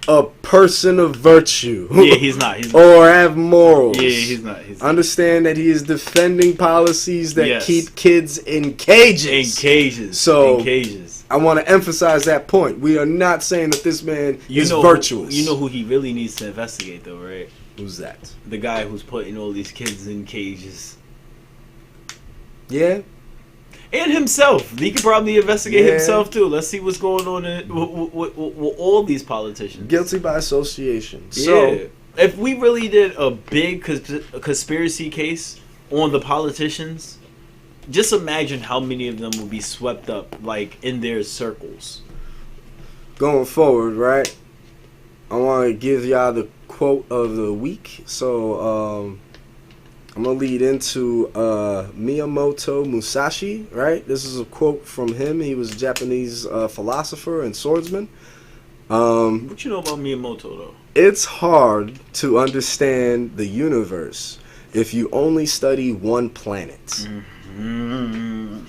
a person of virtue. Yeah, he's not. Or have morals. Yeah, he's not. Understand that he is defending policies that keep kids in cages. In cages. So, in cages. I want to emphasize that point. We are not saying that this man is virtuous. You know who he really needs to investigate, though, right? Who's that? The guy who's putting all these kids in cages. Yeah. And himself. He could probably investigate himself, too. Let's see what's going on with all these politicians. Guilty by association. Yeah. So, if we really did a big conspiracy case on the politicians, just imagine how many of them will be swept up like in their circles. Going forward, right? I want to give y'all the quote of the week. So I'm gonna lead into Miyamoto Musashi. Right, this is a quote from him. He was a Japanese philosopher and swordsman. What you know about Miyamoto though? It's hard to understand the universe if you only study one planet.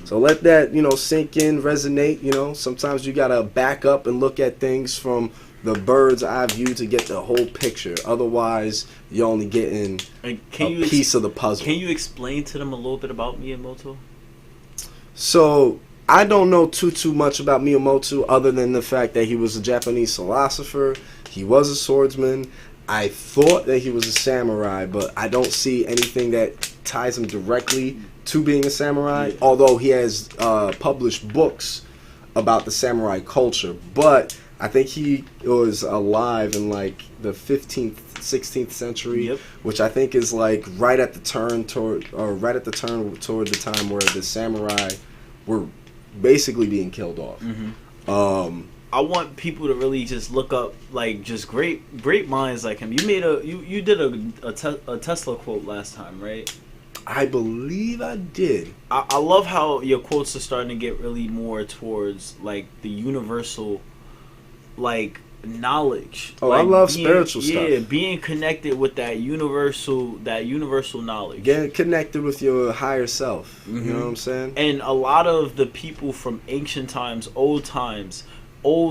So let that, sink in, resonate. Sometimes you gotta back up and look at things from the bird's eye view to get the whole picture. Otherwise, you're only getting a piece of the puzzle. Can you explain to them a little bit about Miyamoto? So I don't know too much about Miyamoto other than the fact that he was a Japanese philosopher. He was a swordsman. I thought that he was a samurai, but I don't see anything that ties him directly to being a samurai, although he has published books about the samurai culture. But I think he was alive in like the 15th, 16th century, which I think is like right at the turn toward the time where the samurai were basically being killed off. I want people to really just look up like just great minds like him. You made you did a Tesla quote last time, right? I believe I did. I love how your quotes are starting to get really more towards like the universal like knowledge. Oh, like I love spiritual stuff. Yeah, being connected with that universal knowledge. Getting connected with your higher self. You know what I'm saying? And a lot of the people from ancient times, old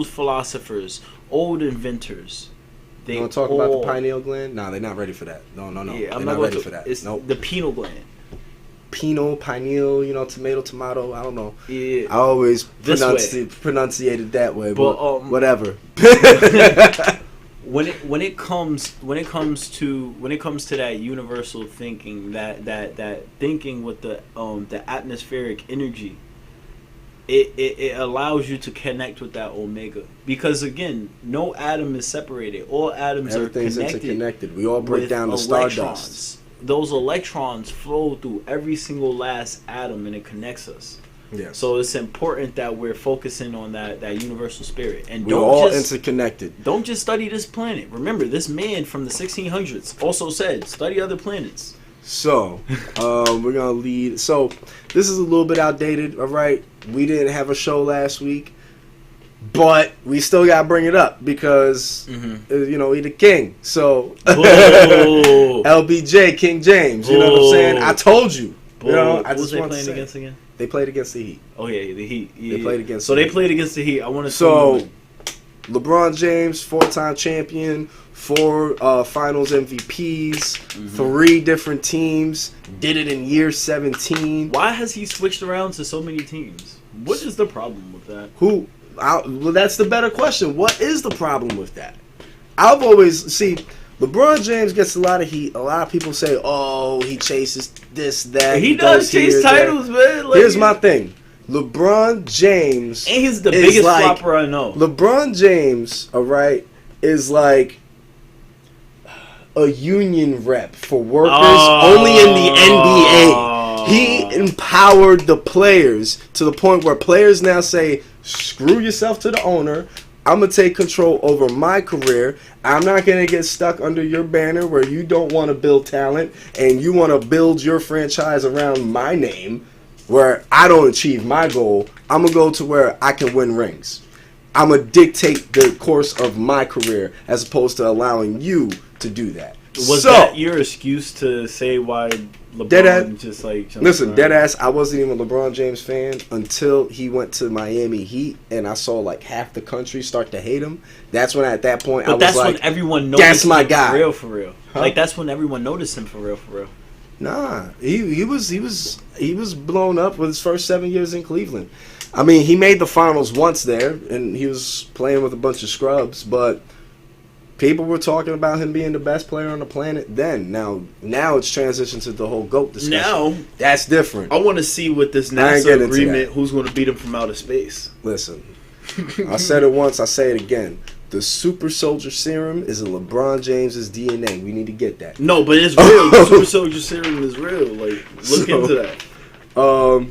philosophers, old inventors. They want to talk about the pineal gland? No, they're not ready for that. No. Yeah, they're not ready for that. It's the pineal gland. Pineal, tomato. I don't know. Yeah. I always pronunciate it that way, but whatever. when it comes to that universal thinking, that thinking with the atmospheric energy, it allows you to connect with that omega, because again, no atom is separated. All atoms Everything's are interconnected. We all break down the stardust. Those electrons flow through every single last atom, and it connects us. Yeah. So it's important that we're focusing on that universal spirit, and we're all interconnected. Don't just study this planet. Remember, this man from the 1600s also said, study other planets. So, we're gonna lead. So, this is a little bit outdated. All right, we didn't have a show last week, but we still gotta bring it up because he the king. So, LBJ, King James. You know what I'm saying? I told you. I just they playing against again? They played against the Heat. Oh yeah, the Heat. Yeah. They played against. So they played against the Heat. I want to. So, LeBron James, 4-time champion, 4 Finals MVPs, 3 different teams. Did it in year 17. Why has he switched around to so many teams? What is the problem with that? Well, that's the better question. What is the problem with that? I've always LeBron James gets a lot of heat. A lot of people say, "Oh, he chases this, that." He does chase titles, man. Like, here's my thing: LeBron James, and he's the biggest flopper I know. LeBron James, all right, is like a union rep for workers only in the NBA. He empowered the players to the point where players now say, "Screw yourself to the owner. I'm going to take control over my career. I'm not going to get stuck under your banner where you don't want to build talent and you want to build your franchise around my name where I don't achieve my goal. I'm going to go to where I can win rings. I'm going to dictate the course of my career as opposed to allowing you to do that." Was that your excuse to say why LeBron just like... Listen, deadass, I wasn't even a LeBron James fan until he went to Miami Heat and I saw like half the country start to hate him. That's when at that point I was like... But that's when everyone noticed that's my guy. For real. Huh? Like that's when everyone noticed him for real. Nah, he was blown up with his first 7 years in Cleveland. I mean, he made the finals once there and he was playing with a bunch of scrubs, but... people were talking about him being the best player on the planet then. Now it's transitioned to the whole GOAT discussion. Now, that's different. I want to see what this NASA agreement, who's going to beat him from outer space. Listen, I said it once, I say it again. The super soldier serum is in LeBron James's DNA. We need to get that. No, but it's real. The super soldier serum is real. Like, look into that. All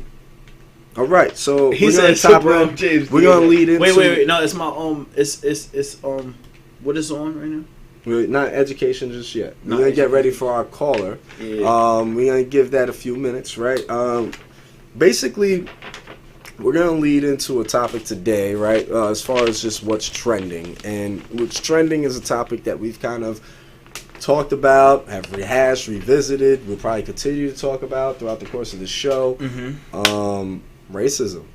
right, so He we're said gonna James. We're gonna lead into. Wait. No, it's my It's what is on right now? We're not education just yet. We're Not gonna get education. ready for our caller. Yeah. We're gonna give that a few minutes, right? Basically, we're gonna lead into a topic today, right? As far as just what's trending, and what's trending is a topic that we've kind of talked about, have rehashed, revisited. We'll probably continue to talk about throughout the course of the show. Racism.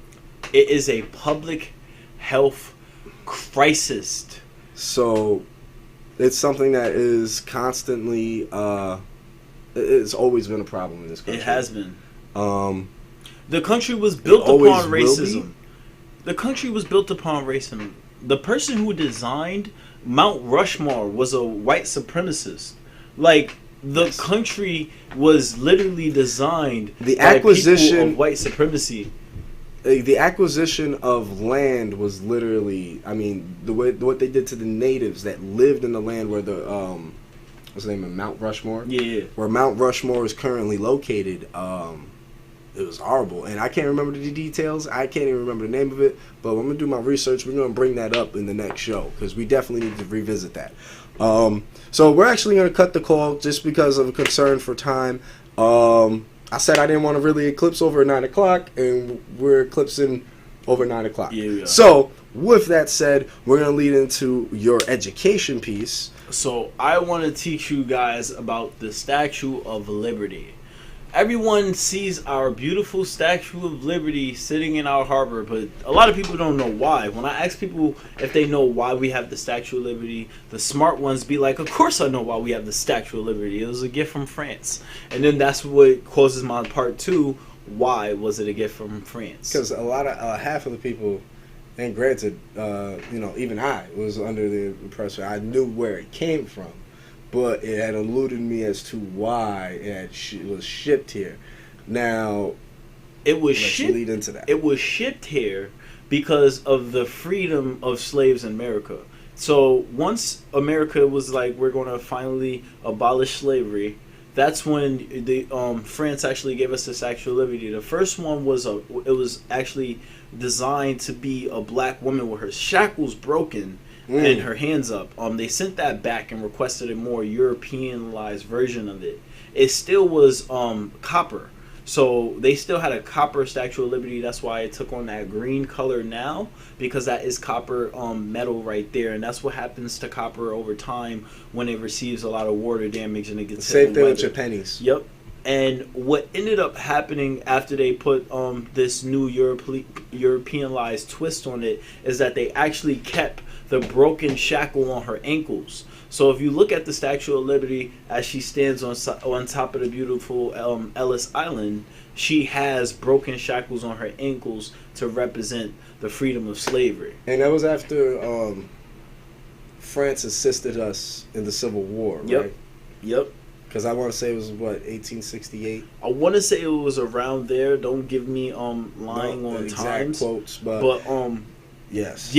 It is a public health crisis. So it's something that is constantly it's always been a problem in this country. It has been. The country was built upon racism. The country was built upon racism. The person who designed Mount Rushmore was a white supremacist. Like, the country was literally designed The by acquisition people of white supremacy. The acquisition of land was literally, I mean, what they did to the natives that lived in the land where the what's the name of Mount Rushmore? Yeah. Where Mount Rushmore is currently located. It was horrible, and I can't remember the details. I can't even remember the name of it. But I'm gonna do my research. We're gonna bring that up in the next show because we definitely need to revisit that. So we're actually gonna cut the call just because of a concern for time. I said I didn't want to really eclipse over 9 o'clock, and we're eclipsing over 9 o'clock. Yeah, we are. So with that said, we're gonna lead into your education piece. So I want to teach you guys about the Statue of Liberty. Everyone sees our beautiful Statue of Liberty sitting in our harbor, but a lot of people don't know why. When I ask people if they know why we have the Statue of Liberty, the smart ones be like, of course I know why we have the Statue of Liberty. It was a gift from France. And then that's what causes my part two. Why was it a gift from France? Because a lot of half of the people, and granted, even I was under the impression I knew where it came from, but it had eluded me as to why it was shipped here. Now, it was let's shipped. lead into that. It was shipped here because of the freedom of slaves in America. So once America was like, we're going to finally abolish slavery, that's when the France actually gave us the Statue of Liberty. The first one was it was actually designed to be a black woman with her shackles broken and her hands up. They sent that back and requested a more Europeanized version of it. It still was copper. So they still had a copper Statue of Liberty. That's why it took on that green color now, because that is copper metal right there. And that's what happens to copper over time when it receives a lot of water damage and it gets Same thing with your pennies. Yep. And what ended up happening after they put this new Europeanized twist on it is that they actually kept the broken shackle on her ankles. So if you look at the Statue of Liberty as she stands on top of the beautiful Ellis Island, she has broken shackles on her ankles to represent the freedom of slavery. And that was after France assisted us in the Civil War, right? Yep. Because I want to say it was, 1868? I want to say it was around there. Don't give me lying on times. Quotes, but yes.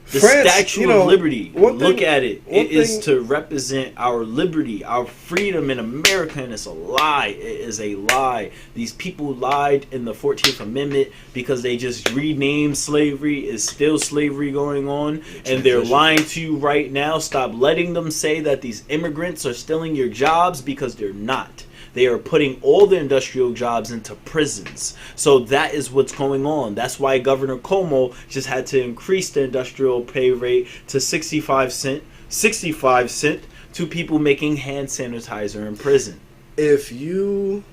The France, Statue of Liberty, look at it. It is to represent our liberty, our freedom in America, and it's a lie. It is a lie. These people lied in the 14th Amendment because they just renamed slavery. It's still slavery going on, and they're lying to you right now. Stop letting them say that these immigrants are stealing your jobs, because they're not. They are putting all the industrial jobs into prisons. So that is what's going on. That's why Governor Cuomo just had to increase the industrial pay rate to 65 cents to people making hand sanitizer in prison. If you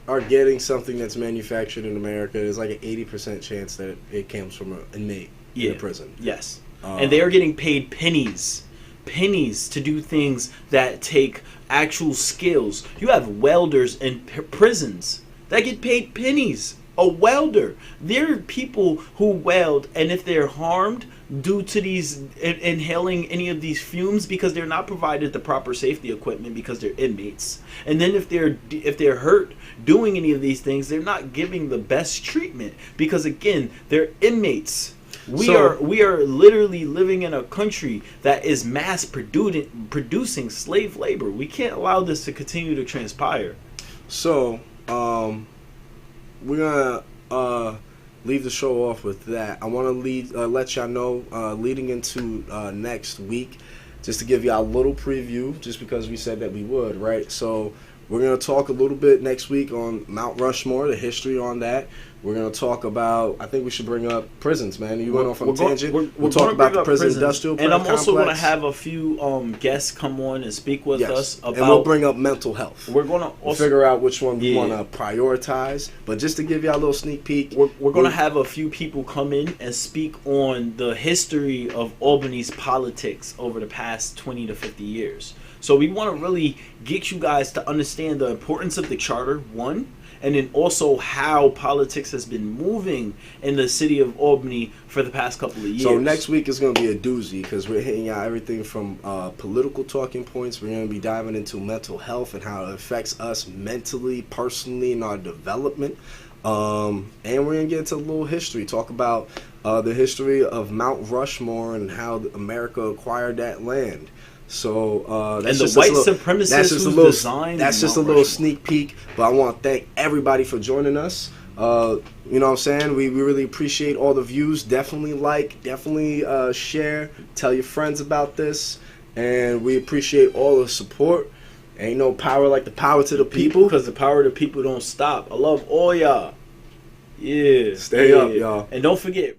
are getting something that's manufactured in America, there's like an 80% chance that it comes from an inmate in a prison. Yes. And they are getting paid pennies to do things that take actual skills. You have welders in prisons that get paid pennies. A welder. There are people who weld, and if they're harmed due to these inhaling any of these fumes, because they're not provided the proper safety equipment because they're inmates, and then if they're hurt doing any of these things, they're not giving the best treatment because, again, they're inmates. We are literally living in a country that is mass producing slave labor. We can't allow this to continue to transpire. So, we're gonna leave the show off with that. I want to let y'all know leading into next week, just to give y'all a little preview, just because we said that we would, right? So we're gonna talk a little bit next week on Mount Rushmore, the history on that. We're going to talk about, I think we should bring up prisons, man. You went off on a tangent. We'll talk about the prison industrial complex. And I'm also going to have a few guests come on and speak with us about... And we'll bring up mental health. We're going to also figure out which one we want to prioritize. But just to give y'all a little sneak peek... We're going to have a few people come in and speak on the history of Albany's politics over the past 20 to 50 years. So we want to really get you guys to understand the importance of the charter, one, and then also how politics has been moving in the city of Albany for the past couple of years. So next week is going to be a doozy, because we're hitting out everything from political talking points. We're going to be diving into mental health and how it affects us mentally, personally, in our development. And we're going to get into a little history, talk about the history of Mount Rushmore and how America acquired that land. So that's and just the white supremacists that's just a little sneak peek. But I want to thank everybody for joining us. You know what I'm saying? We really appreciate all the views. Definitely like, definitely share, tell your friends about this, and we appreciate all the support. Ain't no power like the power to the people, because the power of the people don't stop. I love all y'all. Yeah, stay up, y'all, and don't forget.